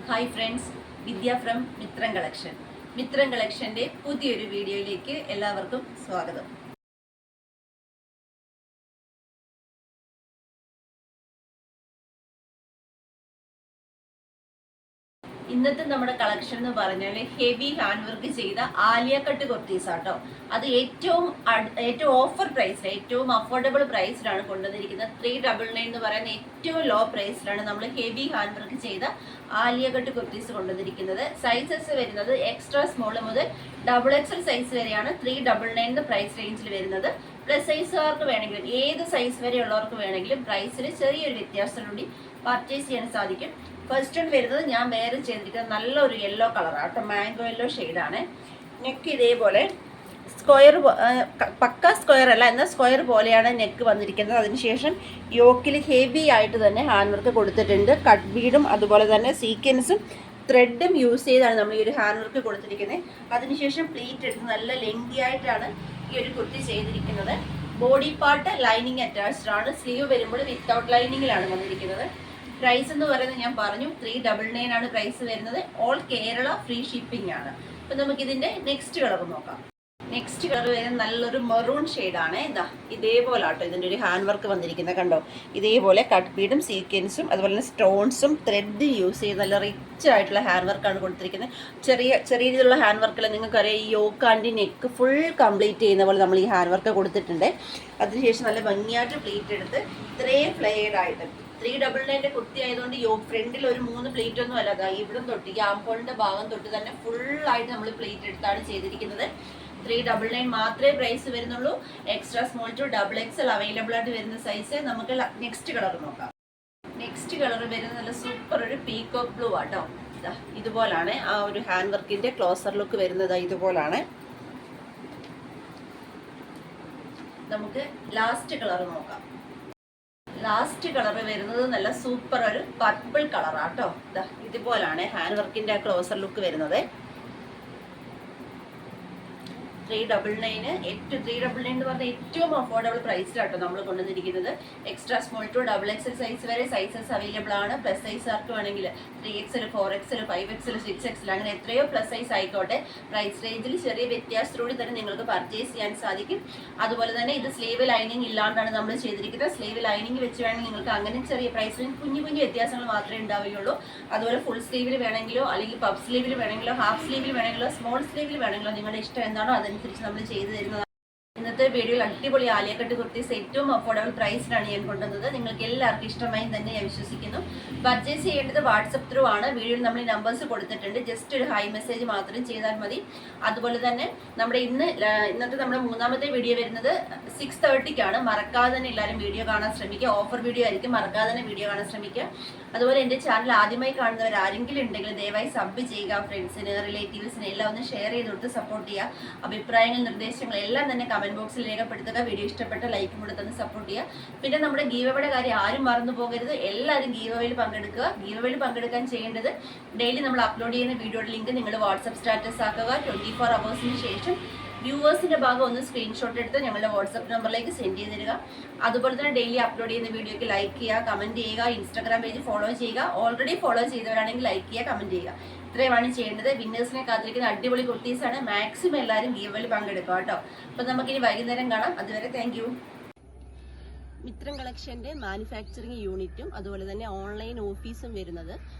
Hi friends, Vidya from Mithram collection. Mithram കളക്ഷന്റെ പുതിയൊരു വീഡിയോയിലേക്ക് എല്ലാവർക്കും സ്വാഗതം. ഇന്നത്തെ നമ്മുടെ കളക്ഷൻ എന്ന് പറഞ്ഞാൽ ഹെവി ഹാൻഡ് വർക്ക് ചെയ്ത ആലിയ കട്ട് കുർത്തീസ് ആട്ടോ. അത് ഏറ്റവും ഓഫർ പ്രൈസിൽ, ഏറ്റവും അഫോർഡബിൾ പ്രൈസിലാണ് കൊണ്ടുവന്നിരിക്കുന്നത്. 399 എന്ന് പറയുന്ന ഏറ്റവും ലോ പ്രൈസിലാണ് നമ്മൾ ഹെവി ഹാൻഡ് വർക്ക് ചെയ്ത ആലിയ കട്ട് കുർത്തീസ് കൊണ്ടുവന്നിരിക്കുന്നത്. സൈസസ് വരുന്നത് എക്സ്ട്രാ സ്മോൾ മുതൽ XXL സൈസ് വരെയാണ് 399 പ്രൈസ് റേഞ്ചിൽ വരുന്നത്. പ്ലസ് സൈസുകാർക്ക് വേണമെങ്കിലും ഏത് സൈസ് വരെ ഉള്ളവർക്ക് വേണമെങ്കിലും പ്രൈസിൽ ചെറിയൊരു വ്യത്യാസത്തോടുകൂടി പർച്ചേസ് ചെയ്യാൻ സാധിക്കും. ഫസ്റ്റ് വൺ വരുന്നത് ഞാൻ വേറെ ചെയ്തിരിക്കുന്നത് നല്ലൊരു യെല്ലോ കളറാണ് കേട്ടോ, മാംഗോ യെല്ലോ ഷെയ്ഡാണ്. നെക്ക് ഇതേപോലെ സ്ക്വയർ, പക്ക സ്ക്വയർ അല്ല എന്നാൽ സ്ക്വയർ പോലെയാണ് നെക്ക് വന്നിരിക്കുന്നത്. അതിനുശേഷം യോക്കിൽ ഹെവി ആയിട്ട് തന്നെ ഹാൻഡ് വർക്ക് കൊടുത്തിട്ടുണ്ട്. കട്ട് ബീഡും അതുപോലെ തന്നെ സീക്വൻസും ത്രെഡും യൂസ് ചെയ്താണ് നമ്മൾ ഈ ഒരു ഹാൻഡ് വർക്ക് കൊടുത്തിരിക്കുന്നത്. അതിനുശേഷം പ്ലീറ്റ് എടുത്ത് നല്ല ലെങ്തി ആയിട്ടാണ് ഈ ഒരു കുർത്തി ചെയ്തിരിക്കുന്നത്. ബോഡി പാർട്ട് ലൈനിങ് അറ്റാച്ച്ഡ് ആണ്. സ്ലീവ് വരുമ്പോൾ വിത്തൗട്ട് ലൈനിങ്ങിലാണ് വന്നിരിക്കുന്നത്. പ്രൈസ് എന്ന് പറയുന്നത് ഞാൻ പറഞ്ഞു 399 ആണ് പ്രൈസ് വരുന്നത്. ഓൾ കേരള ഫ്രീ ഷിപ്പിംഗ് ആണ്. അപ്പം നമുക്കിതിൻ്റെ നെക്സ്റ്റ് കളർ നോക്കാം. നെക്സ്റ്റ് കളർ വരുന്നത് നല്ലൊരു മെറൂൺ ഷെയ്ഡാണ്. എന്താ ഇതേപോലെ ആട്ടോ ഇതിൻ്റെ ഒരു ഹാൻഡ് വർക്ക് വന്നിരിക്കുന്നത്. കണ്ടോ, ഇതേപോലെ കട്ട് ബീഡും സീക്വൻസും അതുപോലെ തന്നെ സ്റ്റോൺസും ത്രെഡ് യൂസ് ചെയ്ത് നല്ല റിച്ച് ആയിട്ടുള്ള ഹാൻഡ് വർക്കാണ് കൊടുത്തിരിക്കുന്നത്. ചെറിയ രീതിയിലുള്ള ഹാൻഡ് വർക്കിൽ നിങ്ങൾക്കറിയാം ഈ yoke and neck full complete ചെയ്യുന്ന പോലെ നമ്മൾ ഈ ഹാൻഡ് വർക്ക് കൊടുത്തിട്ടുണ്ട്. അതിനുശേഷം നല്ല ഭംഗിയായിട്ട് പ്ലീറ്റ് എടുത്ത് ഇത്രയും ഫ്ലെയർഡ് ആയിട്ട് 399 കുർത്തി ആയതുകൊണ്ട് ഫ്രണ്ടിൽ ഒരു 3 പ്ലേറ്റ് ഒന്നും അല്ല, ഇവിടെ തൊട്ട് ഈ ആംപോളിന്റെ ഭാഗം തൊട്ട് തന്നെ ഫുള്ളായിട്ട് നമ്മൾ പ്ലേറ്റ് എടുത്താണ് ചെയ്തിരിക്കുന്നത്. 399 മാത്രമേ പ്രൈസ് വരുന്നുള്ളൂ. Extra small to XXL available ആയിട്ട് വരുന്ന സൈസ്. നമുക്ക് നെക്സ്റ്റ് കളർ നോക്കാം. നെക്സ്റ്റ് കളർ വരുന്നത് നല്ല സൂപ്പർ ഒരു പീകോക്ക് ബ്ലൂ ആട്ടോ. ഇതുപോലാണ് ആ ഒരു ഹാൻഡ് വർക്കിന്റെ ക്ലോസർ ലുക്ക് വരുന്നത്. ഇതുപോലാണ്. നമുക്ക് ലാസ്റ്റ് കളർ നോക്കാം. ലാസ്റ്റ് കളർ വരുന്നത് നല്ല സൂപ്പർ ഒരു പർപ്പിൾ കളറാട്ടോ. ഇതുപോലാണ് ഹാൻഡ് വർക്കിന്റെ ക്ലോസർ ലുക്ക് വരുന്നത്. 399 എന്ന് പറഞ്ഞാൽ ഏറ്റവും അഫോർഡബിൾ പ്രൈസിലാട്ടോ നമ്മൾ കൊണ്ടുവന്നിരിക്കുന്നത്. Extra small to XXL size വരെ സൈസസ് അവൈലബിൾ ആണ്. പ്ലസ് സൈസ് ആർക്ക് വേണമെങ്കിൽ 3XL 4XL 5XL 6XL അങ്ങനെ എത്രയോ പ്ലസ് സൈസ് ആയിക്കോട്ടെ പ്രൈസ് റേഞ്ചിൽ ചെറിയ വ്യത്യാസത്തോടെ തന്നെ നിങ്ങൾക്ക് പർച്ചേസ് ചെയ്യാൻ സാധിക്കും. അതുപോലെ തന്നെ ഇത് സ്ലീവ് ലൈനിങ് ഇല്ലാണ്ടാണ് നമ്മൾ ചെയ്തിരിക്കുന്നത്. സ്ലീവ് ലൈനിങ് വെച്ച് വേണമെങ്കിൽ നിങ്ങൾക്ക് അങ്ങനെ ചെറിയ പ്രൈസ് റേഞ്ച് കുഞ്ഞു വ്യത്യാസങ്ങൾ മാത്രമേ ഉണ്ടാവുകയുള്ളൂ. അതുപോലെ ഫുൾ സ്ലീവിൽ വേണമെങ്കിലോ അല്ലെങ്കിൽ പഫ് സ്ലീവിൽ വേണമെങ്കിലോ ഹാഫ് സ്ലീവിൽ വേണമെങ്കിലോ സ്മോൾ സ്ലീവിൽ വേണമെങ്കിലോ നിങ്ങളുടെ ഇഷ്ടം എന്താണോ അതനുസരിച്ച് നമ്മൾ ചെയ്തു തരുന്നതാണ്. ഇന്നത്തെ വീഡിയോയിൽ അടിപൊളി ആലിയ കട്ട് കുർത്തീസ് ഏറ്റവും അഫോർഡബിൾ പ്രൈസിലാണ് ഞാൻ കൊണ്ടുവന്നത്. നിങ്ങൾക്ക് എല്ലാവർക്കും ഇഷ്ടമായി തന്നെ ഞാൻ വിശ്വസിക്കുന്നു. പർച്ചേസ് ചെയ്യേണ്ടത് വാട്സപ്പ് ത്രൂ ആണ്. വീഡിയോയിൽ നമ്മൾ നമ്പേഴ്സ് കൊടുത്തിട്ടുണ്ട്. ജസ്റ്റ് ഒരു ഹൈ മെസ്സേജ് മാത്രം ചെയ്താൽ മതി. അതുപോലെ തന്നെ നമ്മുടെ ഇന്നത്തെ നമ്മുടെ മൂന്നാമത്തെ വീഡിയോ വരുന്നത് 6:30ക്കാണ്. മറക്കാതെ തന്നെ എല്ലാവരും വീഡിയോ കാണാൻ ശ്രമിക്കുക. ഓഫർ വീഡിയോ ആയിരിക്കും, മറക്കാതെ തന്നെ വീഡിയോ കാണാൻ ശ്രമിക്കുക. അതുപോലെ എൻ്റെ ചാനൽ ആദ്യമായി കാണുന്നവർ ആരെങ്കിലും ഉണ്ടെങ്കിൽ ദയവായി സബ് ചെയ്യുക. ഫ്രണ്ട്സിന് റിലേറ്റീവ്സിന് എല്ലാം ഒന്ന് ഷെയർ ചെയ്തിട്ട് സപ്പോർട്ട് ചെയ്യുക. അഭിപ്രായങ്ങൾ നിർദ്ദേശങ്ങൾ എല്ലാം തന്നെ കമൻറ്റ് ബോക്സിൽ രേഖപ്പെടുത്തുക. വീഡിയോ ഇഷ്ടപ്പെട്ട ലൈക്കും കൂടെ തന്നെ സപ്പോർട്ട് ചെയ്യുക. പിന്നെ നമ്മുടെ ഗീവയുടെ കാര്യം ആരും മറന്നു പോകരുത്. എല്ലാവരും ഗീവയിൽ പങ്കെടുക്കുക. ഗീവയിൽ പങ്കെടുക്കാൻ ചെയ്യേണ്ടത് ഡെയിലി നമ്മൾ അപ്ലോഡ് ചെയ്യുന്ന വീഡിയോയുടെ ലിങ്ക് നിങ്ങൾ വാട്സപ്പ് സ്റ്റാറ്റസ് ആക്കുക. 24 hours ശേഷം വ്യൂവേഴ്സിന്റെ ഭാഗം ഒന്ന് സ്ക്രീൻഷോട്ട് എടുത്ത് ഞങ്ങളുടെ വാട്സപ്പ് നമ്പറിലേക്ക് സെൻഡ് ചെയ്ത് തരിക. അതുപോലെ തന്നെ ഡെയിലി അപ്ലോഡ് ചെയ്യുന്ന വീഡിയോയ്ക്ക് ലൈക്ക് ചെയ്യുക, കമന്റ് ചെയ്യുക. ഇൻസ്റ്റാഗ്രാം പേജ് ഫോളോ ചെയ്യുക. ഓൾറെഡി ഫോളോ ചെയ്തവരാണെങ്കിൽ ലൈക്ക് ചെയ്യുക, കമന്റ് ചെയ്യുക. ഇത്രയുമാണ് ചെയ്യേണ്ടത്. വിന്നേഴ്സിനെ കാത്തിരിക്കുന്ന അടിപൊളി കുർത്തീസാണ്. മാക്സിമം എല്ലാവരും ഗീവയിൽ പങ്കെടുക്കുക കേട്ടോ. അപ്പം നമുക്കിനി വൈകുന്നേരം കാണാം. അതുവരെ താങ്ക് യു. മിത്രം കളക്ഷന്റെ മാനുഫാക്ചറിങ് യൂണിറ്റും അതുപോലെ തന്നെ ഓൺലൈൻ ഓഫീസും വരുന്നത്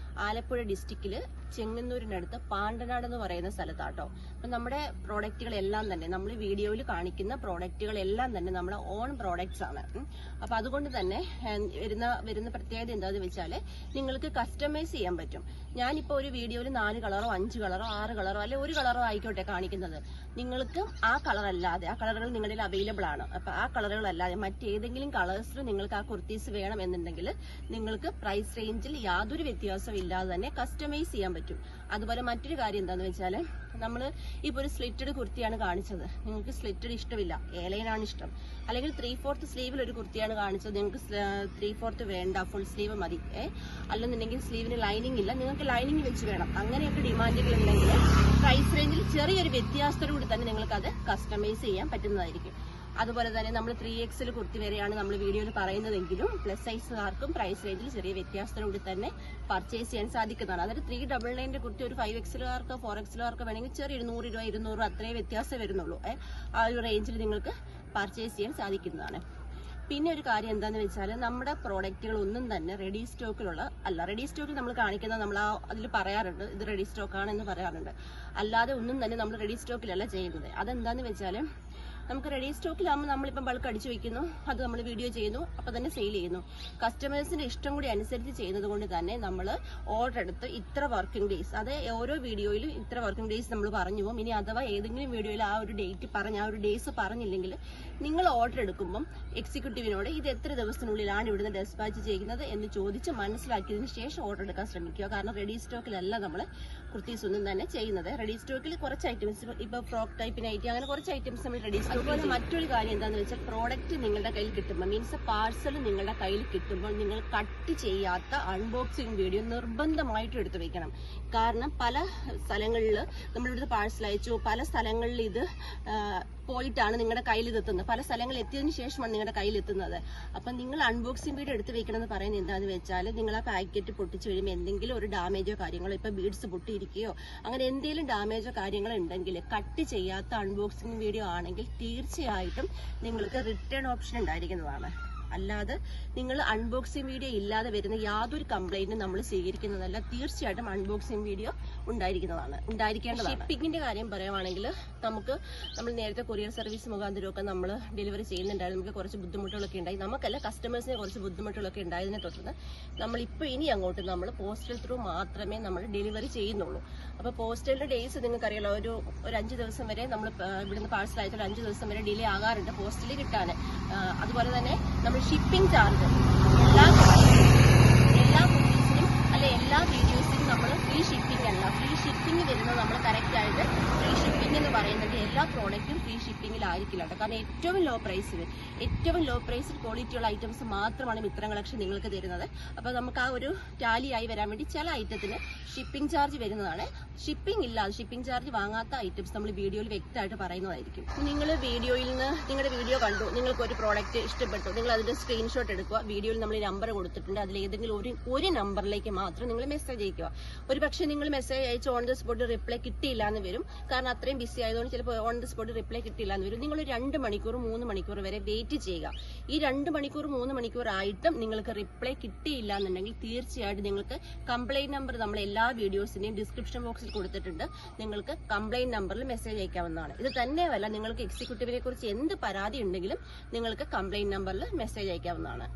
ആലപ്പുഴ ഡിസ്ട്രിക്റ്റിൽ ചെങ്ങന്നൂരിനടുത്ത് പാണ്ടനാട് എന്ന് പറയുന്ന സ്ഥലത്താട്ടോ. അപ്പം നമ്മുടെ പ്രോഡക്റ്റുകളെല്ലാം തന്നെ നമ്മൾ വീഡിയോയിൽ കാണിക്കുന്ന പ്രോഡക്റ്റുകളെല്ലാം തന്നെ നമ്മുടെ ഓൺ പ്രോഡക്ട്സ് ആണ്. അപ്പം അതുകൊണ്ട് തന്നെ വരുന്ന പ്രത്യേകത എന്താണെന്ന് വെച്ചാൽ നിങ്ങൾക്ക് കസ്റ്റമൈസ് ചെയ്യാൻ പറ്റും. ഞാനിപ്പോൾ ഒരു വീഡിയോയിൽ 4 കളറോ 5 കളറോ 6 കളറോ അല്ലെ 1 കളറോ ആയിക്കോട്ടെ കാണിക്കുന്നത്. നിങ്ങൾക്ക് ആ കളർ അല്ലാതെ, ആ കളറുകൾ നിങ്ങളുടെ അവൈലബിൾ ആണ്. അപ്പം ആ കളറുകൾ അല്ലാതെ മറ്റേതെങ്കിലും കളേഴ്സിൽ നിങ്ങൾക്ക് ആ കുർത്തീസ് വേണം എന്നുണ്ടെങ്കിൽ നിങ്ങൾക്ക് പ്രൈസ് റേഞ്ചിൽ യാതൊരു വ്യത്യാസവും ഇല്ലാതെ തന്നെ കസ്റ്റമൈസ് ചെയ്യാൻ പറ്റും. അതുപോലെ മറ്റൊരു കാര്യം എന്താണെന്ന് വെച്ചാൽ നമ്മൾ ഇപ്പോൾ ഒരു സ്ലിറ്റഡ് കുർത്തിയാണ് കാണിച്ചത്, നിങ്ങൾക്ക് സ്ലിറ്റഡ് ഇഷ്ടമില്ല, ഏലൈനാണ് ഇഷ്ടം, അല്ലെങ്കിൽ 3/4 സ്ലീവിൽ ഒരു കുർത്തിയാണ് കാണിച്ചത്, നിങ്ങൾക്ക് 3/4 വേണ്ട, ഫുൾ സ്ലീവ് മതി, അല്ലെന്നുണ്ടെങ്കിൽ സ്ലീവിന് ലൈനിങ് ഇല്ല, നിങ്ങൾക്ക് ലൈനിങ് വെച്ച് വേണം, അങ്ങനെയൊക്കെ ഡിമാൻഡുകൾ ഉണ്ടെങ്കിൽ പ്രൈസ് റേഞ്ചിൽ ചെറിയൊരു വ്യത്യാസത്തോടു കൂടി തന്നെ നിങ്ങൾക്ക് അത് കസ്റ്റമൈസ് ചെയ്യാൻ പറ്റുന്നതായിരിക്കും. അതുപോലെ തന്നെ നമ്മൾ 3XL കുർത്തി വരെയാണ് നമ്മൾ വീഡിയോയിൽ പറയുന്നതെങ്കിലും പ്ലസ് സൈസുകാർക്കും പ്രൈസ് റേഞ്ചിൽ ചെറിയ വ്യത്യാസത്തോടുകൂടി തന്നെ പർച്ചേസ് ചെയ്യാൻ സാധിക്കുന്നതാണ്. അതായത് 399 കുർത്തി ഒരു 5XLകാർക്കോ 4XLകാർക്കോ വേണമെങ്കിൽ ചെറിയ 100 രൂപ 200 രൂപ അത്രേ വ്യത്യാസം വരുന്നുള്ളൂ. ആ ഒരു റേഞ്ചിൽ നിങ്ങൾക്ക് പർച്ചേസ് ചെയ്യാൻ സാധിക്കുന്നതാണ്. പിന്നെ ഒരു കാര്യം എന്താണെന്ന് വെച്ചാൽ നമ്മുടെ പ്രോഡക്റ്റുകൾ ഒന്നും തന്നെ റെഡി സ്റ്റോക്കിലുള്ള അല്ല. റെഡി സ്റ്റോക്കിൽ നമ്മൾ കാണിക്കുന്നത് നമ്മൾ അതിൽ പറയാറുണ്ട് ഇത് റെഡി സ്റ്റോക്കാണെന്ന് പറയാറുണ്ട്. അല്ലാതെ ഒന്നും തന്നെ നമ്മൾ റെഡി സ്റ്റോക്കിലല്ല ചെയ്യുന്നത്. അതെന്താന്ന് വെച്ചാൽ നമുക്ക് റെഡി സ്റ്റോക്കിലാകുമ്പോൾ നമ്മളിപ്പം ബൾക്ക് അടിച്ചു വയ്ക്കുന്നു, അത് നമ്മൾ വീഡിയോ ചെയ്യുന്നു, അപ്പം തന്നെ സെയിൽ ചെയ്യുന്നു. കസ്റ്റമേഴ്സിന്റെ ഇഷ്ടം കൂടി അനുസരിച്ച് ചെയ്യുന്നത് കൊണ്ട് തന്നെ നമ്മൾ ഓർഡർ എടുത്ത് ഇത്ര വർക്കിംഗ് ഡേയ്സ്, അത് ഓരോ വീഡിയോയിലും ഇത്ര വർക്കിംഗ് ഡേയ്സ് നമ്മൾ പറഞ്ഞു പോകും. ഇനി അഥവാ ഏതെങ്കിലും വീഡിയോയിൽ ആ ഒരു ഡേറ്റ് പറഞ്ഞ് ആ ഒരു ഡേയ്സ് പറഞ്ഞില്ലെങ്കിൽ നിങ്ങൾ ഓർഡർ എടുക്കുമ്പം എക്സിക്യൂട്ടീവിനോട് ഇത് എത്ര ദിവസത്തിനുള്ളിലാണ് ഇവിടുന്ന് ഡെസ്പാച്ച് ചെയ്യുന്നത് എന്ന് ചോദിച്ച് മനസ്സിലാക്കിയതിന് ശേഷം ഓർഡർ എടുക്കാൻ ശ്രമിക്കുക. കാരണം റെഡി സ്റ്റോക്കിലല്ല നമ്മൾ കുർത്തീസ് ഒന്നും തന്നെ ചെയ്യുന്നത്. റെഡി സ്റ്റോക്കിൽ കുറച്ച് ഐറ്റംസ്, ഇപ്പോൾ ഫ്രോക്ക് ടൈപ്പ് നൈറ്റി അങ്ങനെ കുറച്ച് ഐറ്റംസ് നമ്മൾ റെഡി സ്റ്റോക്ക്. അതുപോലെ മറ്റൊരു കാര്യം എന്താണെന്ന് വെച്ചാൽ പ്രോഡക്റ്റ് നിങ്ങളുടെ കയ്യിൽ കിട്ടുമ്പോൾ, മീൻസ് പാർസൽ നിങ്ങളുടെ കയ്യിൽ കിട്ടുമ്പോൾ നിങ്ങൾ കട്ട് ചെയ്യാത്ത അൺബോക്സിംഗ് വീഡിയോ നിർബന്ധമായിട്ടും എടുത്തു വെക്കണം. കാരണം പല സ്ഥലങ്ങളിൽ നമ്മളിവിടുത്തെ പാഴ്സൽ അയച്ചു, പല സ്ഥലങ്ങളിൽ ഇത് പോയിട്ടാണ് നിങ്ങളുടെ കയ്യിൽ എത്തുന്നത്, പല സ്ഥലങ്ങളിൽ എത്തിയതിനു ശേഷമാണ് നിങ്ങളുടെ കയ്യിൽ എത്തുന്നത്. അപ്പം നിങ്ങൾ അൺബോക്സിംഗ് വീഡിയോ എടുത്ത് വെക്കണം എന്ന് പറയുന്നത് എന്താണെന്ന് വെച്ചാൽ നിങ്ങൾ ആ പാക്കറ്റ് പൊട്ടിച്ച് കഴിയുമ്പോൾ എന്തെങ്കിലും ഒരു ഡാമേജോ കാര്യങ്ങളോ, ഇപ്പം ബീഡ്സ് പൊട്ടിയിരിക്കുകയോ അങ്ങനെ എന്തെങ്കിലും ഡാമേജോ കാര്യങ്ങളോ ഉണ്ടെങ്കിൽ കട്ട് ചെയ്യാത്ത അൺബോക്സിംഗ് വീഡിയോ ആണെങ്കിൽ തീർച്ചയായിട്ടും നിങ്ങൾക്ക് റിട്ടേൺ ഓപ്ഷൻ ഉണ്ടായിരിക്കുന്നതാണ്. അല്ലാതെ നിങ്ങൾ അൺബോക്സിംഗ് വീഡിയോ ഇല്ലാതെ വരുന്ന യാതൊരു കംപ്ലൈന്റും നമ്മൾ സ്വീകരിക്കുന്നതല്ല. തീർച്ചയായിട്ടും അൺബോക്സിംഗ് വീഡിയോ ഉണ്ടായിരിക്കേണ്ടതാണ്. ഷിപ്പിങ്ങിന്റെ കാര്യം പറയുവാണെങ്കിൽ നമ്മൾ നേരത്തെ കൊറിയർ സർവീസ് മുഖാന്തരമൊക്കെ നമ്മൾ ഡെലിവറി ചെയ്യുന്നുണ്ടായിരുന്നു. നമുക്ക് കുറച്ച് ബുദ്ധിമുട്ടുകളൊക്കെ ഉണ്ടായി, നമുക്കല്ല കസ്റ്റമേഴ്സിന് കുറച്ച് ബുദ്ധിമുട്ടുകളൊക്കെ ഉണ്ടായതിനെ തുടർന്ന് നമ്മളിപ്പോൾ ഇനി അങ്ങോട്ട് നമ്മൾ പോസ്റ്റൽ ത്രൂ മാത്രമേ നമ്മൾ ഡെലിവറി ചെയ്യുന്നുള്ളൂ. അപ്പോൾ പോസ്റ്റലിന്റെ ഡേയ്സ് നിങ്ങൾക്കറിയാലോ, ഒരു 5 ദിവസം വരെ നമ്മൾ ഇവിടുന്ന് പാഴ്സൽ അയച്ചാൽ 5 ദിവസം വരെ ഡിലേ ആകാറുണ്ട് പോസ്റ്റലിൽ കിട്ടാൻ. അതുപോലെ തന്നെ നമ്മൾ ഷിപ്പിംഗ് ചാർജ് എല്ലാ കുർത്തീസിനും അല്ലെ എല്ലാ വീഡിയോസിനും നമ്മൾ ഫ്രീ ഷിപ്പിംഗ് അല്ല. ഫ്രീ ഷിപ്പിംഗ് വരുന്നത് നമ്മൾ കറക്റ്റ് ആയിട്ട് ഫ്രീ ഷിപ്പിംഗ് എന്ന് പറയുന്നത് എല്ലാ പ്രോഡക്റ്റും ഫ്രീ ഷിപ്പിംഗിലായിരിക്കില്ല കേട്ടോ. കാരണം ഏറ്റവും ലോ പ്രൈസിൽ ക്വാളിറ്റിയുള്ള ഐറ്റംസ് മാത്രമാണ് മിത്രം കളക്ഷൻ നിങ്ങൾക്ക് തരുന്നത്. അപ്പോൾ നമുക്ക് ആ ഒരു ടാലി ആയി വരാൻ വേണ്ടി ചില ഐറ്റത്തിന് ഷിപ്പിംഗ് ചാർജ് വരുന്നതാണ്. ഷിപ്പിംഗ് ചാർജ് വാങ്ങാത്ത ഐറ്റംസ് നമ്മൾ വീഡിയോയിൽ വ്യക്തമായിട്ട് പറയുന്നതായിരിക്കും. നിങ്ങൾ വീഡിയോയിൽ നിന്ന് നിങ്ങളുടെ വീഡിയോ കണ്ടു, നിങ്ങൾക്ക് ഒരു പ്രോഡക്റ്റ് ഇഷ്ടപ്പെട്ടു, നിങ്ങൾ അതിന്റെ സ്ക്രീൻഷോട്ട് എടുക്കുക. വീഡിയോയിൽ നമ്മൾ നമ്പർ കൊടുത്തിട്ടുണ്ട്, അതിൽ ഏതെങ്കിലും ഒരു നമ്പറിലേക്ക് മാത്രം നിങ്ങൾ മെസ്സേജ് അയക്കുക. ഒരു പക്ഷേ നിങ്ങൾ മെസ്സേജ് അയച്ച് ഓൺ ദ സ്പോട്ട് റിപ്ലൈ കിട്ടിയില്ല എന്ന് വരും. കാരണം അത്രയും ബിസി ആയതുകൊണ്ട് ചിലപ്പോൾ ഓൺ ദ സ്പോട്ട് റിപ്ലൈ കിട്ടിയില്ല എന്ന് വരും. നിങ്ങൾ 2 മണിക്കൂർ 3 മണിക്കൂർ വരെ വെയിറ്റ് ചെയ്യുക. ഈ 2 മണിക്കൂർ 3 മണിക്കൂർ ആയിട്ടും നിങ്ങൾക്ക് റിപ്ലൈ കിട്ടിയില്ല എന്നുണ്ടെങ്കിൽ തീർച്ചയായിട്ടും നിങ്ങൾക്ക് കംപ്ലൈന്റ് നമ്പർ നമ്മൾ എല്ലാ വീഡിയോസിന്റെയും ഡിസ്ക്രിപ്ഷൻ ബോക്സിൽ കൊടുത്തിട്ടുണ്ട്. നിങ്ങൾക്ക് കംപ്ലൈന്റ് നമ്പറിൽ മെസ്സേജ് അയക്കാവുന്നതാണ്. ഇത് തന്നെയല്ല, നിങ്ങൾക്ക് എക്സിക്യൂട്ടീവിനെ കുറിച്ച് എന്ത് പരാതി ഉണ്ടെങ്കിലും നിങ്ങൾക്ക് കംപ്ലൈന്റ് നമ്പറിൽ മെസ്സേജ് അയക്കാവുന്നതാണ്.